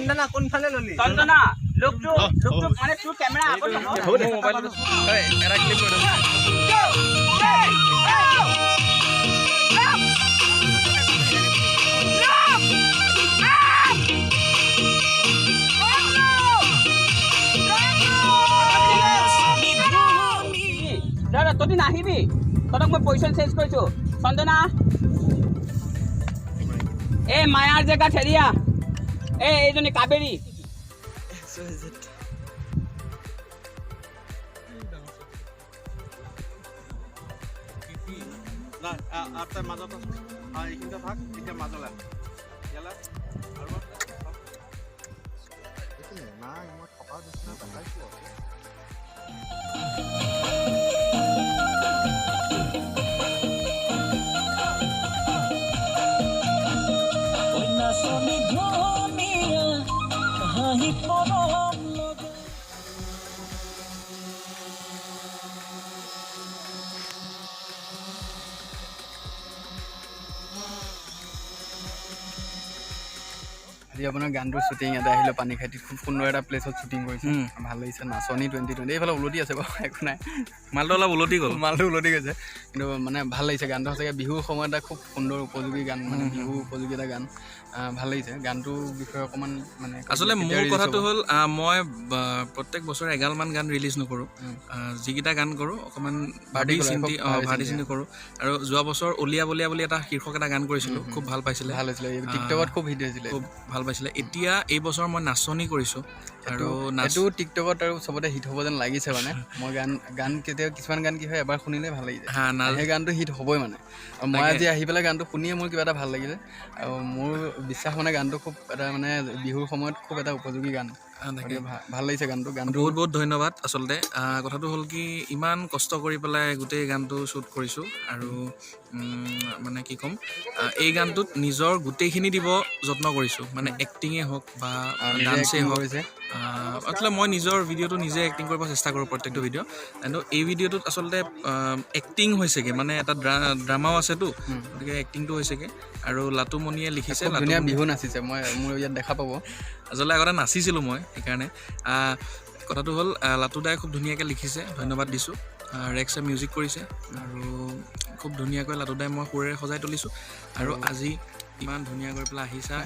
চন্দনা কোনফালে ললি চন্দনা লোকটো মানে তোৰ কেমেৰা আগত হ'ব মোবাইলটো এটা ক্লিক কৰি দাদা তই নাহিবি তহঁতক মই পইচা চেঞ্জ কৰিছোঁ চন্দনা এই মায়াৰ জেগাত হেৰিয়া এইজনী কাবেৰী মাজত এইখিনিতে থাক এতিয়া মাজলে নাই মই থকা নিচিনা দেখাইছো আজি আপোনাৰ গানটোৰ শ্বুটিং এটা আহিলে পানীখাইটিত খুব সুন্দৰ এটা প্লেচত শ্বুটিং কৰিছে ভাল লাগিছে নাচনী 2020 এইফালে উলটি আছে বাৰু একো নাই মালটো অলপ উলটি গ'ল মালটো উলটি গৈছে কিন্তু মানে ভাল লাগিছে গানটো সঁচাকৈ বিহুৰ সময়ত এটা খুব সুন্দৰ উপযোগী গান মানে বিহু উপযোগী এটা গান ভাল লাগিছে গানটোৰ বিষয়ে অকণমান মানে আচলতে মোৰ কথাটো হ'ল মই প্ৰত্যেক বছৰে এগালমান গান ৰিলিজ নকৰোঁ যিকেইটা গান কৰোঁ অকণমান ভাৰ্টি চিন্তি কৰোঁ আৰু যোৱা বছৰ অলিয়া বলিয়া বুলি এটা শীৰ্ষক এটা গান কৰিছিলোঁ খুব ভাল পাইছিলে ভাল হৈছিলে টিকটকত খুব হিট হৈছিলে খুব ভাল পাইছিলে এতিয়া এই বছৰ মই নাচনী কৰিছোঁ আৰু এইটো টিকটকত আৰু চবতে হিট হ'ব যেন লাগিছে মানে মই গান কেতিয়াবা কিছুমান গান কি হয় এবাৰ শুনিলে ভাল লাগি যায় সেই গানটো হিট হ'বই মানে আৰু মই আজি আহি পেলাই গানটো শুনিয়ে মোৰ কিবা এটা ভাল লাগিলে আৰু মোৰ বিশ্বাস মানে গানটো খুব এটা মানে বিহুৰ সময়ত খুব এটা উপযোগী গান ভাল লাগিছে গানটো বহুত বহুত ধন্যবাদ আচলতে কথাটো হ'ল কি ইমান কষ্ট কৰি পেলাই গোটেই গানটো শ্বুট কৰিছোঁ আৰু মানে কি ক'ম এই গানটোত নিজৰ গোটেইখিনি দিব যত্ন কৰিছোঁ মানে এক্টিঙেই হওক বা ডান্সেই হওক আচলতে মই নিজৰ ভিডিঅ'টো নিজে এক্টিং কৰিব চেষ্টা কৰোঁ প্ৰত্যেকটো ভিডিঅ' কিন্তু এই ভিডিঅ'টোত আচলতে এক্টিং হৈছেগৈ মানে এটা ড্ৰামাও আছেতো গতিকে এক্টিংটো হৈছেগৈ আৰু লাটুমণিয়ে লিখিছে ধুনীয়া বিহু নাচিছে মই মোৰ ইয়াত দেখা পাব আচলতে আগতে নাচিছিলোঁ মই সেইকাৰণে কথাটো হ'ল লাটুদাই খুব ধুনীয়াকৈ লিখিছে ধন্যবাদ দিছোঁ ৰেক্সে মিউজিক কৰিছে আৰু খুব ধুনীয়াকৈ লাটুদাই মই সুৰেৰে সজাই তুলিছোঁ আৰু আজি ইমান ধুনীয়া কৰি পেলাই আহিছা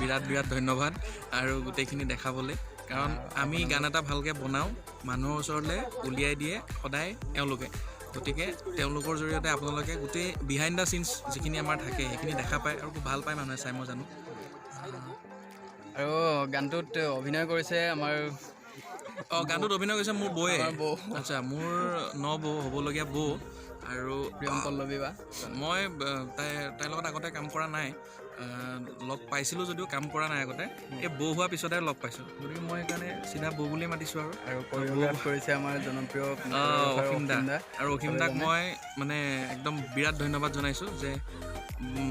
বিৰাট বিৰাট ধন্যবাদ আৰু গোটেইখিনি দেখাবলৈ কাৰণ আমি গান এটা ভালকৈ বনাওঁ মানুহৰ ওচৰলৈ উলিয়াই দিয়ে সদায় এওঁলোকে গতিকে তেওঁলোকৰ জৰিয়তে আপোনালোকে গোটেই বিহাইণ্ড দ্য চিনছ যিখিনি আমাৰ থাকে সেইখিনি দেখা পায় আৰু খুব ভাল পায় মানুহে চাই মই জানো আৰু গানটোত অভিনয় কৰিছে আমাৰ গানটোত অভিনয় কৰিছে মোৰ বৌয়ে আচ্ছা মোৰ বৌ হ'বলগীয়া বৌ আৰু প্ৰিয়ম পল্লৱী বা মই তাইৰ লগত আগতে কাম কৰা নাই লগ পাইছিলোঁ যদিও কাম কৰা নাই আগতে এই বৌ হোৱাৰ পিছতে লগ পাইছোঁ গতিকে মই সেইকাৰণে চিধা বৌ বুলিয়ে মাতিছোঁ আৰু কোৰিঅ'গ্ৰাফ কৰিছে আমাৰ জনপ্ৰিয় অসীম দা আৰু অসীম দাক মই মানে একদম বিৰাট ধন্যবাদ জনাইছোঁ যে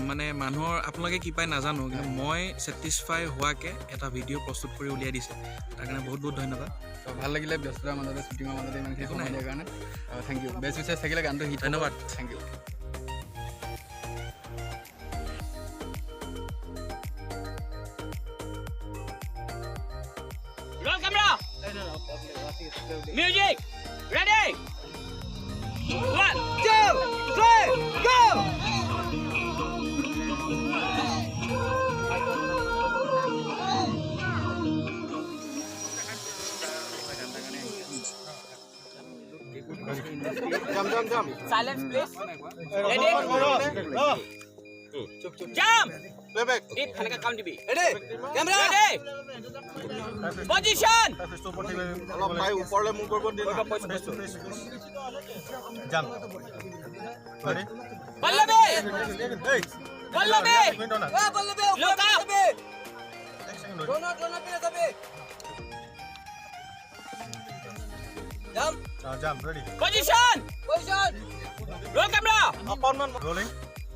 মানে মানুহৰ আপোনালোকে কি পায় নাজানো কিন্তু মই ছেটিছফাই হোৱাকৈ এটা ভিডিঅ' প্ৰস্তুত কৰি উলিয়াই দিছে তাৰ কাৰণে বহুত বহুত ধন্যবাদ ভাল লাগিলে ব্যস্ততাৰ মাজতে শ্বুটিঙৰ মাজতে ইমানখিনি সময় দিয়াৰ কাৰণে থেংক ইউ বেষ্ট উইচেছ থাকিলে গানটো হিট ধন্যবাদ thank you roll camera music ready 1 2 3 go jump silence please ready jump playback deep khanaka count dibi ready camera ready position অলপ পাই ওপৰলে মুভ কৰিব দিন jump ready pallavi pallavi look up dona pina sabe jump ready position roll camera up on rolling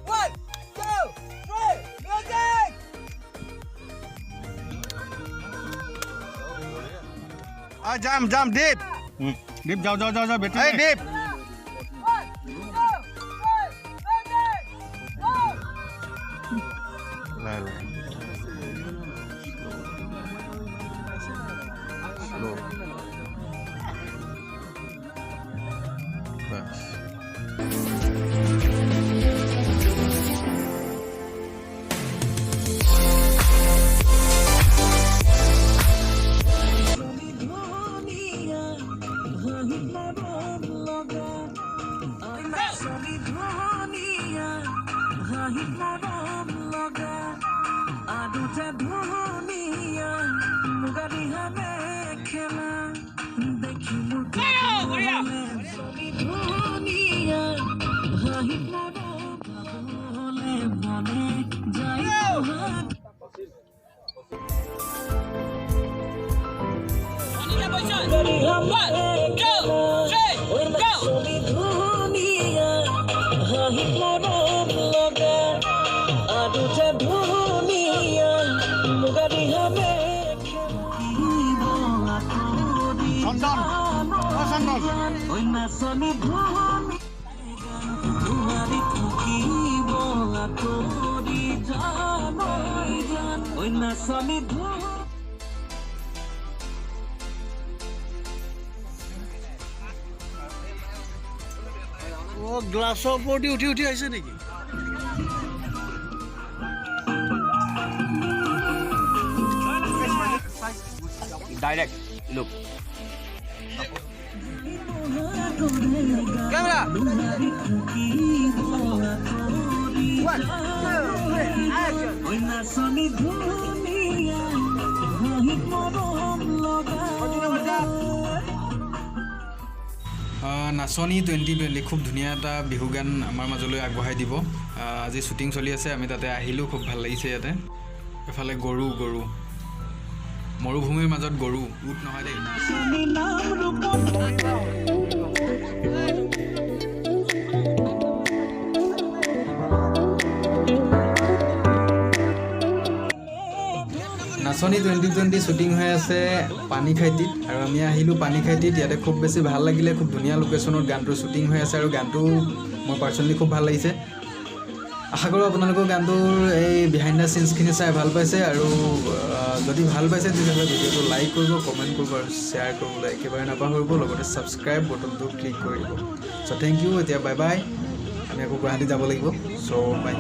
1 2 3 music jump deep deep जाओ बेटा hey deep গ্লাছৰ ওপৰতে উঠি উঠি আহিছে নেকি? ডাইৰেক্ট লুক কেমেৰা নাচনী 2020 খুব ধুনীয়া এটা বিহু গান আমাৰ মাজলৈ আগবঢ়াই দিব। আজি শ্বুটিং চলি আছে, আমি তাতে আহিলোঁ, খুব ভাল লাগিছে। ইয়াতে এফালে গৰু গৰু মৰুভূমিৰ মাজত গৰু উট নহয় দেই। নাচনী 2020 শ্বুটিং হৈ আছে পানীখাইটিত, আৰু আমি আহিলোঁ পানীখাইটিত। ইয়াতে খুব বেছি ভাল লাগিলে, খুব ধুনীয়া লোকেশ্যনত গানটো শ্বুটিং হৈ আছে, আৰু গানটো মই পাৰ্চনেলি খুব ভাল লাগিছে। আশা কৰোঁ আপোনালোকৰ গানটোৰ এই বিহাইণ্ড দ্য চিনছখিনি চাই ভাল পাইছে, আৰু যদি ভাল পাইছে তেতিয়াহ'লে ভিডিঅ'টো লাইক কৰিব, কমেণ্ট কৰিব আৰু শ্বেয়াৰ কৰিবলৈ একেবাৰে নাপাহৰিব। লগতে ছাবস্ক্ৰাইব বটনটো ক্লিক কৰি দিব। চ' থেংক ইউ। এতিয়া বাই বাই, আমি আকৌ গুৱাহাটী যাব লাগিব। চ' বাই।